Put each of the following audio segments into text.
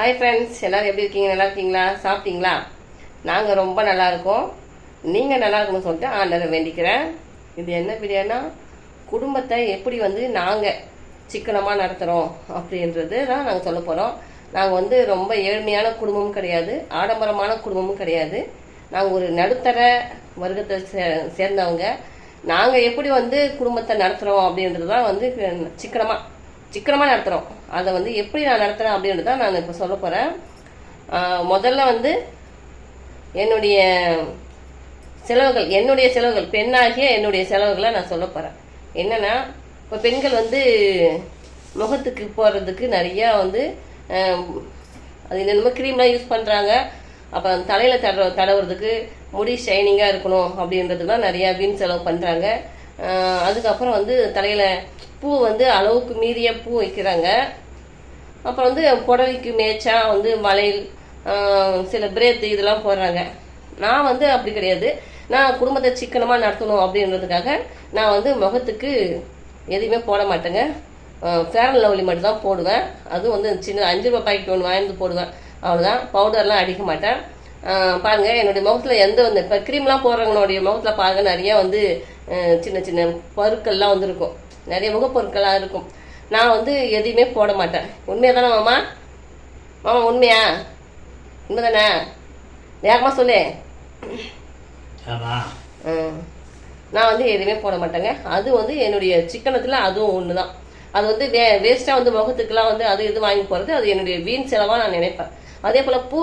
Hi friends, எல்லோரும் எப்படி இருக்கீங்க? நல்லா இருக்கீங்களா? சாப்பிட்டீங்களா? நாங்கள் ரொம்ப நல்லா இருக்கோம். நீங்கள் நல்லா இருக்கணும்னு சொல்லிட்டு ஆண்டரை வேண்டிக்கிறேன். இது என்ன வீடியோனா, குடும்பத்தை எப்படி நாங்கள் சிக்கனமாக நடத்துகிறோம் அப்படின்றது தான் நாங்கள் சொல்ல போகிறோம். நாங்கள் ரொம்ப ஏழ்மையான குடும்பமும் கிடையாது, ஆடம்பரமான குடும்பமும் கிடையாது. நாங்கள் ஒரு நடுத்தர வர்க்கத்தை சேர்ந்தவங்க. நாங்கள் எப்படி குடும்பத்தை நடத்துகிறோம் அப்படின்றது தான் சிக்கனமாக நடத்துகிறோம். அதை எப்படி நான் நடத்துகிறேன் அப்படின்றது தான் நான் இப்போ சொல்ல போகிறேன். முதல்ல என்னுடைய செலவுகள் பெண்ணாகிய என்னுடைய செலவுகளை நான் சொல்ல போகிறேன். என்னென்னா, இப்போ பெண்கள் முகத்துக்கு போடுறதுக்கு நிறையா அது என்னென்னமோ க்ரீம்லாம் யூஸ் பண்ணுறாங்க. அப்போ தலையில் தடவுறதுக்கு முடி ஷைனிங்காக இருக்கணும் அப்படின்றதுலாம் நிறையா வீண் செலவு பண்ணுறாங்க. அதுக்கப்புறம் தலையில் பூ அளவுக்கு மீறிய பூ வைக்கிறாங்க. அப்புறம் புடவைக்கு மேய்ச்சா வளையல், சில பிரேத்து இதெல்லாம் போடுறாங்க. நான் அப்படி கிடையாது. நான் குடும்பத்தை சிக்கனமாக நடத்தணும் அப்படின்றதுக்காக நான் முகத்துக்கு எதுவுமே போட மாட்டேங்க. ஃபேர் அண்ட் லவ்லி மட்டும் தான் போடுவேன். அதுவும் சின்ன 5 ரூபாய் பாக்கெட் ஒன்று வாங்கி போடுவேன், அவ்வளோதான். பவுடர்லாம் அடிக்க மாட்டேன். பாருங்கள், என்னுடைய முகத்தில் இப்போ க்ரீம்லாம் போடுறவங்களுடைய முகத்தில் பாருங்கள், நிறையா சின்ன சின்ன பருக்கள்லாம் இருக்கும், நிறைய முகப்பொருட்களாக இருக்கும். நான் எதையுமே போட மாட்டேன். உண்மையா தானே மாமா? உண்மையா? உண்மை தானே? வேகமாக சொல்லு. நான் எதுவுமே போட மாட்டேங்க. அது என்னுடைய சிக்கனத்தில் அதுவும் ஒன்று தான். அது வேஸ்ட்டாக முகத்துக்கெல்லாம் அது இது வாங்கி போகிறது, அது என்னுடைய வீண் செலவாக நான் நினைப்பேன். அதே போல் பூ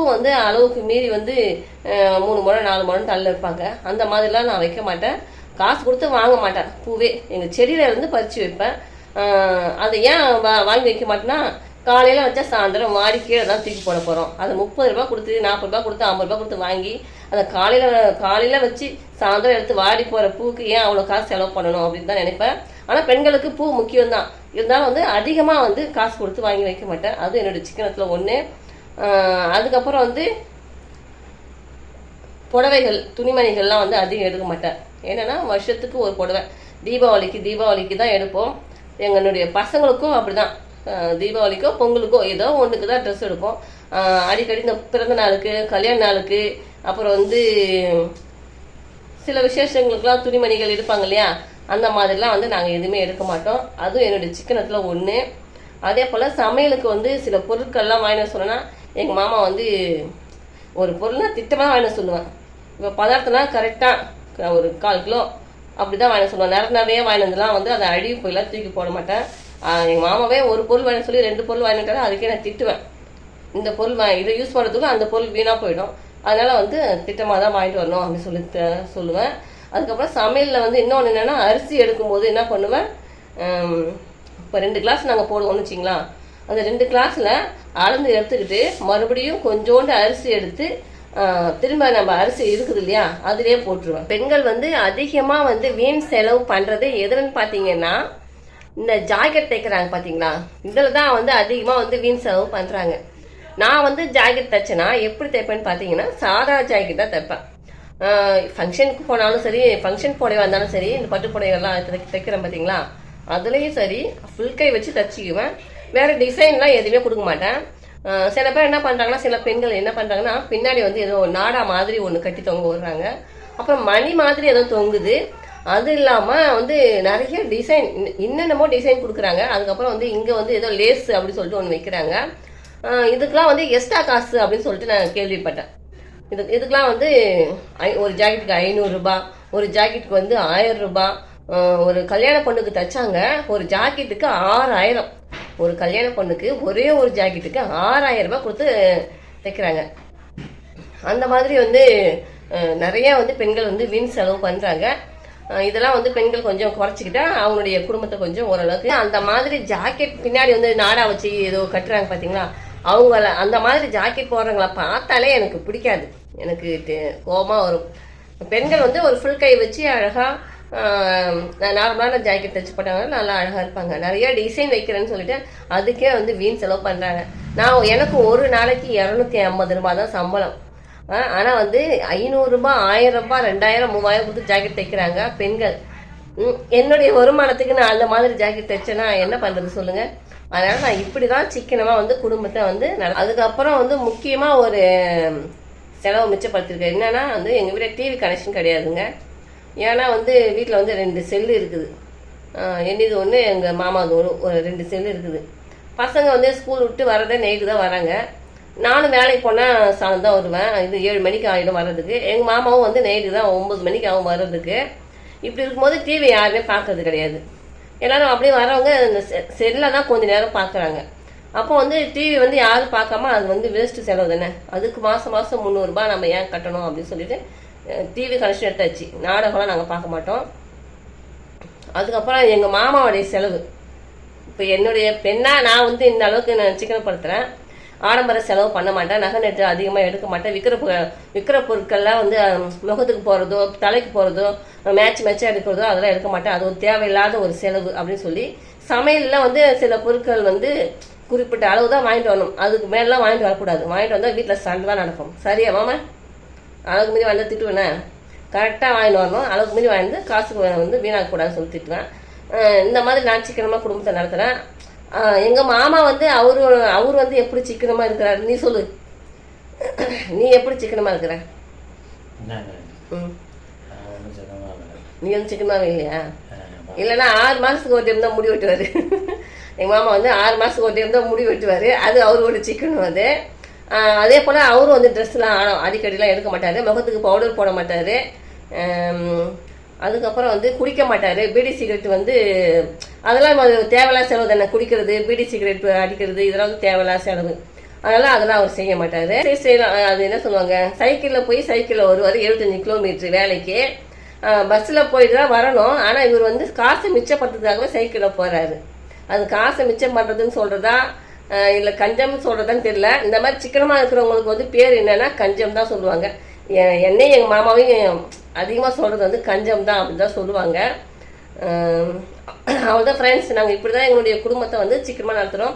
அளவுக்கு மீறி 3 முழம் 4 முழம் தள்ள வைப்பாங்க. அந்த மாதிரிலாம் நான் வைக்க மாட்டேன். காசு கொடுத்து வாங்க மாட்டேன். பூவே எங்கள் செடியிலேருந்து பறித்து வைப்பேன். அதை ஏன் வாங்கி வைக்க மாட்டேன்னா, காலையில் வச்சா சாயந்தரம் மாறி கீழே தான் தூக்கி போட போகிறோம். அதை 30 ரூபா கொடுத்து 40 ரூபா கொடுத்து 50 ரூபா கொடுத்து வாங்கி அதை காலையில் வச்சு சாயந்தரம் எடுத்து வாடி போகிற பூக்கு ஏன் அவ்வளோ காசு செலவு பண்ணணும் அப்படின்னு தான் நினைப்பேன். ஆனால் பெண்களுக்கு பூ முக்கியம்தான். இருந்தாலும் அதிகமாக காசு கொடுத்து வாங்கி வைக்க மாட்டேன். அது என்னுடைய சிக்கனத்தில் ஒன்று. அதுக்கப்புறம் புடவைகள், துணிமணிகள்லாம் அதிகம் எடுக்க மாட்டேன். என்னென்னா, வருஷத்துக்கு ஒரு புடவை. தீபாவளிக்கு தான் எடுப்போம். எங்களுடைய பசங்களுக்கும் அப்படி தான். தீபாவளிக்கோ பொங்கலுக்கோ ஏதோ ஒன்றுக்கு தான் ட்ரெஸ் எடுப்போம். அடிக்கடி இந்த பிறந்த நாளுக்கு, கல்யாண நாளுக்கு, அப்புறம் சில விசேஷங்களுக்கெல்லாம் துணிமணிகள் எடுப்பாங்க இல்லையா, அந்த மாதிரிலாம் நாங்கள் எதுவுமே எடுக்க மாட்டோம். அதுவும் என்னுடைய சிக்கனத்தில் ஒன்று. அதே போல் சமையலுக்கு சில பொருட்கள்லாம் வாங்கின சொன்னேன்னா, எங்கள் மாமா ஒரு பொருள்னா திட்டமாக வாங்கின சொல்லுவேன். இப்போ பதார்த்தம்னா கரெக்டாக ஒரு 1/4 கிலோ அப்படி தான் வாங்கின சொல்லுவேன். நிறைய வாங்கினதுலாம் அதை அழுகி போயெல்லாம் தூக்கி போட மாட்டேன். எங்கள் மாமாவே ஒரு பொருள் வாங்கின சொல்லி 2 பொருள் வாங்கிட்டாலும் அதுக்கே நான் திட்டுவேன். இந்த பொருள் இதை யூஸ் பண்ணுறதுக்கும் அந்த பொருள் வீணாக போயிடும். அதனால் திட்டமாக தான் வாங்கிட்டு வரணும் அப்படின்னு சொல்லுவேன். அதுக்கப்புறம் சமையலில் இன்னொன்று என்னென்னா, அரிசி எடுக்கும்போது என்ன பண்ணுவேன், இப்போ 2 கிளாஸ் நாங்கள் போடுவோம்னு வச்சிங்களா, அந்த 2 கிளாஸில் அளந்து எடுத்துக்கிட்டு மறுபடியும் கொஞ்சோண்டு அரிசி எடுத்து திரும்ப நம்ம அரிசி இருக்குது இல்லையா, அதிலே போட்டுருவேன். பெண்கள் அதிகமாக வீண் செலவு பண்ணுறது எதுன்னு பார்த்தீங்கன்னா, இந்த ஜாக்கெட் தைக்கிறாங்க பார்த்தீங்களா, இதில் தான் அதிகமாக வீண் செலவு பண்ணுறாங்க. நான் ஜாக்கெட் தைச்சேன்னா எப்படி தைப்பேன்னு பார்த்தீங்கன்னா, சாதா ஜாக்கெட் தான் தைப்பேன். ஃபங்க்ஷனுக்கு போனாலும் சரி, ஃபங்க்ஷன் புடவை வந்தாலும் சரி, இந்த பட்டு புடவைகள்லாம் தைக்கிறேன் பார்த்தீங்களா, அதுலேயும் சரி ஃபுல் கை வச்சு தைச்சிக்குவேன். வேறு டிசைன்லாம் எதுவுமே கொடுக்க மாட்டேன். சில பேர் என்ன பண்ணுறாங்கன்னா, சில பெண்கள் என்ன பண்ணுறாங்கன்னா, பின்னாடி ஏதோ நாடா மாதிரி ஒன்று கட்டி தொங்க விடுறாங்க. அப்புறம் மணி மாதிரி ஏதோ தொங்குது. அது இல்லாமல் நிறைய டிசைன், என்னென்னமோ டிசைன் கொடுக்குறாங்க. அதுக்கப்புறம் இங்கே ஏதோ லேஸ் அப்படின்னு சொல்லிட்டு ஒன்று வைக்கிறாங்க. இதுக்கெலாம் எக்ஸ்ட்ரா காசு அப்படின்னு சொல்லிட்டு நான் கேள்விப்பட்டேன். இதுக்கெலாம் ஒரு ஜாக்கெட்டுக்கு 500 ரூபாய், ஒரு ஜாக்கெட்டுக்கு 1000 ரூபாய். ஒரு கல்யாண பொண்ணுக்கு தைச்சாங்க, ஒரு ஜாக்கெட்டுக்கு 6000. ஒரு கல்யாண பொண்ணுக்கு ஒரே ஒரு ஜாக்கெட்டுக்கு 6000 ரூபாய் கொடுத்து தைக்கிறாங்க. அந்த மாதிரி நிறைய பெண்கள் வீண் செலவு பண்ணுறாங்க. இதெல்லாம் பெண்கள் கொஞ்சம் குறைச்சிக்கிட்டா அவங்களுடைய குடும்பத்தை கொஞ்சம் ஓரளவுக்கு. அந்த மாதிரி ஜாக்கெட் பின்னாடி நாடா வச்சு ஏதோ கட்டுறாங்க பார்த்தீங்களா, அவங்கள அந்த மாதிரி ஜாக்கெட் போடுறவங்கள பார்த்தாலே எனக்கு பிடிக்காது. எனக்கு கோபமாக வரும். பெண்கள் ஒரு ஃபுல் கை வச்சு அழகாக நார்மலான ஜாக்கெட் தைச்சு போட்டாங்க, நல்லா அழகாக இருப்பாங்க. நிறைய டிசைன் வைக்கிறேன்னு சொல்லிட்டு அதுக்கே வீண் செலவு பண்ணுறாங்க. எனக்கு ஒரு நாளைக்கு 250 ரூபாய் தான் சம்பளம். ஆனால் 500 ரூபாய், 1000 ரூபாய், 2000, 3000 கொடுத்து ஜாக்கெட் தைக்கிறாங்க பெண்கள். என்னுடைய வருமானத்துக்கு நான் அந்த மாதிரி ஜாக்கெட் தைச்சேன்னா என்ன பண்ணுறது சொல்லுங்கள்? அதனால் நான் இப்படி தான் சிக்கனமாக வந்து குடும்பத்தை வந்து அதுக்கப்புறம் வந்து முக்கியமாக ஒரு செலவு மிச்சப்படுத்திருக்கேன். என்னென்னா வந்து எங்கள் வீட்டில் டிவி கனெக்ஷன் கிடையாதுங்க. ஏன்னா வந்து வீட்டில் வந்து 2 செல்லு இருக்குது. என்னது ஒன்று, எங்கள் மாமாது ஒரு 2 செல்லு இருக்குது. பசங்க வந்து ஸ்கூல் விட்டு வரதே நைட்டு தான் வராங்க. நானும் வேலைக்கு போனால் சாயந்தரம் தான் வருவேன். இது 7 மணிக்கு ஆகிடும் வர்றதுக்கு. எங்கள் மாமாவும் வந்து நைட்டு தான் 9 மணிக்கு ஆகும் வர்றதுக்கு. இப்படி இருக்கும்போது டிவி யாருமே பார்க்கறது கிடையாது. எல்லோரும் அப்படியே வரவங்க இந்த செல்லில் தான் கொஞ்சம் நேரம் பார்க்குறாங்க. அப்போ வந்து டிவி வந்து யாரும் பார்க்காம அது வந்து வேஸ்ட்டு செலவு தானே. அதுக்கு மாதம் 300 ரூபாய் நம்ம ஏன் கட்டணும் அப்படின்னு சொல்லிட்டு டிவி கனெக்ஷன் எடுத்தாச்சு. நாடகம்லாம் நாங்கள் பார்க்க மாட்டோம். அதுக்கப்புறம் எங்கள் மாமாவுடைய செலவு, இப்போ என்னுடைய பெண்ணாக நான் வந்து இந்த அளவுக்கு நான் சிக்கனப்படுத்துகிறேன். ஆடம்பர செலவு பண்ண மாட்டேன், நகை நட்டு அதிகமாக எடுக்க மாட்டேன். விற்கிற பொருட்கள்லாம் வந்து முகத்துக்கு போகிறதோ தலைக்கு போகிறதோ மேட்சாக எடுக்கிறதோ அதெல்லாம் எடுக்க மாட்டேன். அது ஒரு தேவையில்லாத ஒரு செலவு அப்படின்னு சொல்லி சமையலில் வந்து சில பொருட்கள் வந்து குறிப்பிட்ட அளவு தான் வாங்கிட்டு வரணும். அதுக்கு மேலாம் வாங்கிட்டு வரக்கூடாது. வாங்கிட்டு வந்தால் வீட்டில் சண்டை தான் நடக்கும். சரியா மாமா? அளவுக்கு மீறி வந்து திட்டுவேனே, கரெக்டாக வாங்கிட்டு வரணும். அளவுக்கு மீறி வாங்கி காசுக்கு வந்து வீணாக்கக்கூடாதுன்னு சொல்லி திட்டுவேன். இந்த மாதிரி நான் சிக்கனமாக குடும்பத்தை நடத்துகிறேன். எங்கள் மாமா வந்து அவர் வந்து எப்படி சிக்கனமாக இருக்கிறாரு நீ சொல்லு. நீ எப்படி சிக்கனமாக இருக்கிற? நீ வந்து சிக்கனமாகவே இல்லையா? இல்லைன்னா 6 மாதத்துக்கு ஒரு டைம் தான் முடி வெட்டுவார். எங்கள் மாமா வந்து 6 மாதத்துக்கு ஒரு டைம் தான் முடி வெட்டுவார். அது அவரோட சிக்கனம். அது அதே போல் அவரும் வந்து ட்ரெஸ்லாம் அடிக்கடிலாம் எடுக்க மாட்டார். முகத்துக்கு பவுடர் போட மாட்டார். அதுக்கப்புறம் வந்து குடிக்க மாட்டார். பீடி சிகரெட் வந்து அதெல்லாம் தேவையில்லாத செலவு தானே. குடிக்கிறது, பீடி சிகரெட் அடிக்கிறது இதெல்லாம் வந்து தேவையில்லாத செலவு. அதெல்லாம் அவர் செய்ய மாட்டார். அது என்ன சொல்லுவாங்க, சைக்கிளில் போய் சைக்கிளில் வருவார் 75 கிலோமீட்டர் வேலைக்கு. பஸ்ஸில் போயிட்டு தான் வரணும். ஆனால் இவர் வந்து காசை மிச்சப்படுத்துறதுக்காகவே சைக்கிளில் போகிறாரு. அது காசை மிச்சம் பண்ணுறதுன்னு சொல்கிறதா இல்லை கஞ்சம்னு சொல்கிறதான்னு தெரியல. இந்த மாதிரி சிக்கனமாக இருக்கிறவங்களுக்கு வந்து பேர் என்னென்னா கஞ்சம் தான் சொல்லுவாங்க. என்னையும் எங்கள் மாமாவையும் அதிகமாக சொல்கிறது வந்து கஞ்சம் தான் அப்படி தான் சொல்லுவாங்க. அவ்வளோதான் ஃப்ரெண்ட்ஸ், நாங்கள் இப்படி தான் எங்களுடைய குடும்பத்தை வந்து சிக்கனமாக நடத்துகிறோம்.